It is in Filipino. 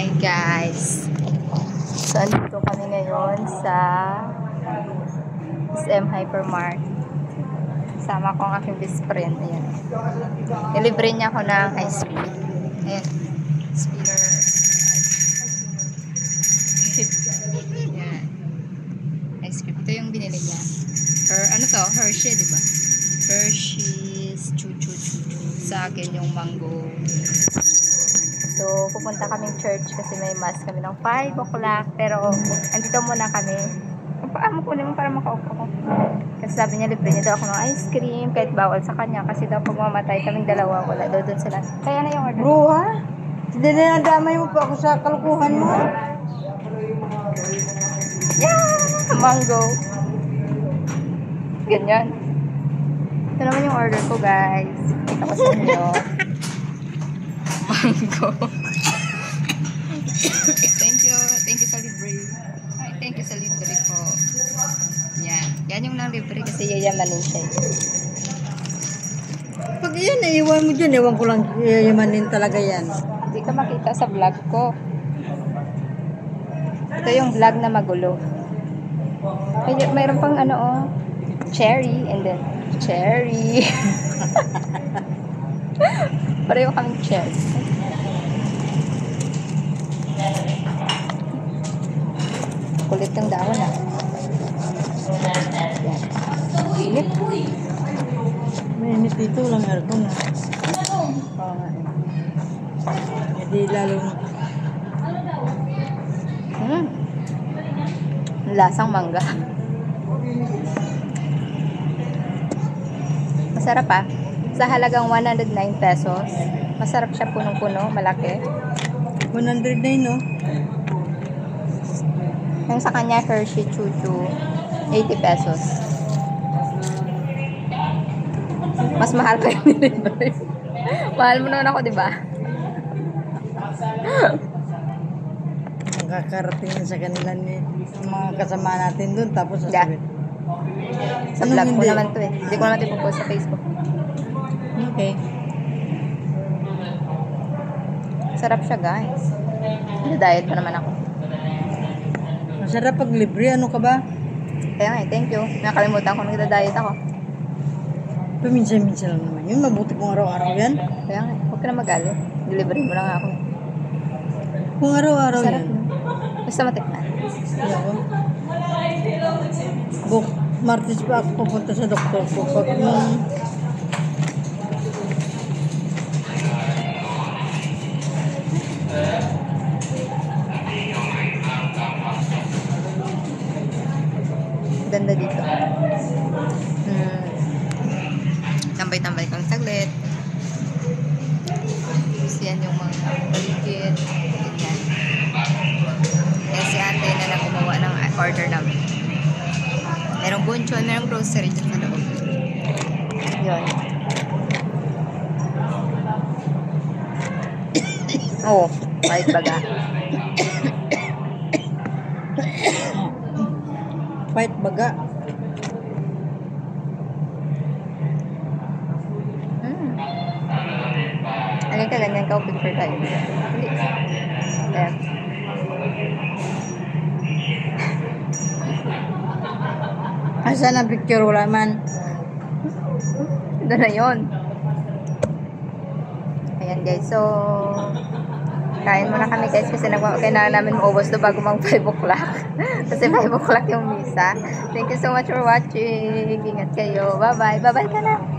Hi guys. So andito kami ngayon sa SM Hypermart. Sama ko ang aking best friend. Ayan. Nilibre niya ako ng ice cream. Ayan. Spinner. Ayan. Ice cream. Ito yung binili niya. Ano to? Hershey, diba? Hershey's Chu-Chu-Chu. Sa akin yung mango. So, pupunta kaming church kasi may mass kami ng 5 o'clock. Pero, andito muna kami. Ang paa mo kunin mo para makaupo ko. Kasi sabi niya, libre niya daw ako ng ice cream. Kahit bawal sa kanya. Kasi daw pag mamatay kaming dalawa, wala daw doon sila. Kaya na yung order. Bro, ha? Hindi na nadamay mo pa ako sa kalukuhan mo. Yeah! Mango. Ganyan. Ito naman yung order ko, guys. Kita ko sa inyo. Mango. Thank you. Thank you sa libre. Ay, thank you sa libre ko. Yan. Yan yung nang libre kasi yayamanin siya. Pag yan, naiwan mo dyan. Ewan ko lang, yayamanin talaga yan. Hindi ka makita sa vlog ko. Ito yung vlog na magulo. Mayroon pang ano, oh. Cherry and then cherry. Pareho kaming cherry. Kulit ng dahon, ah. Init. May init dito, lang aircon, ha? Oo nga. Hindi lalo. Lasang mangga. Masarap, ah. Sa halagang 109 pesos. Masarap siya, punong-puno, malaki. 109, no? Yung sa kanya, Hershey Chu-Chu, 80 pesos. Mas mahal pa yung delivery. Mahal mo naman ako, di ba? Makakarating sa kanila ni mga kasama natin doon. Tapos Yeah. sasabihin. Sa Anong vlog ko hindi? naman to eh. Hindi ko naman ito post sa Facebook. Okay. Sarap siya, guys. Diet pa naman ako. Masarap pag libre. Ano ka ba? Kaya nga, thank you. Nakalimutan ko nagda-diet ako. Paminsan-minsan lang naman yun. Mabuti kung araw-araw yan. Kaya nga, huwag ka na magalit. Delivery mo lang ako. Kung araw-araw Sarap. yan. Basta matikman. Ako. Martes pa ako pupunta sa doktor ko. Pag Ganda dito. Tambay-tambay kang saglit. Tapos yan yung mga paligid. Ganyan. Yan si ate na lang gumawa ng order namin. Merong bunchon, merong grocery dyan sa loob. Yun. Oo, kahit baga. fight baga. Ano ka, ganyan ka, picture tayo. There. Asa na picture wala man. Doon na yun. Ayan guys, so kain muna kami guys kasi kailangan namin maubos doon bago mag 5 o'clock. Kasi 5 o'clock yung misa. Thank you so much for watching. Ingat kayo. Bye-bye. Bye-bye ka na.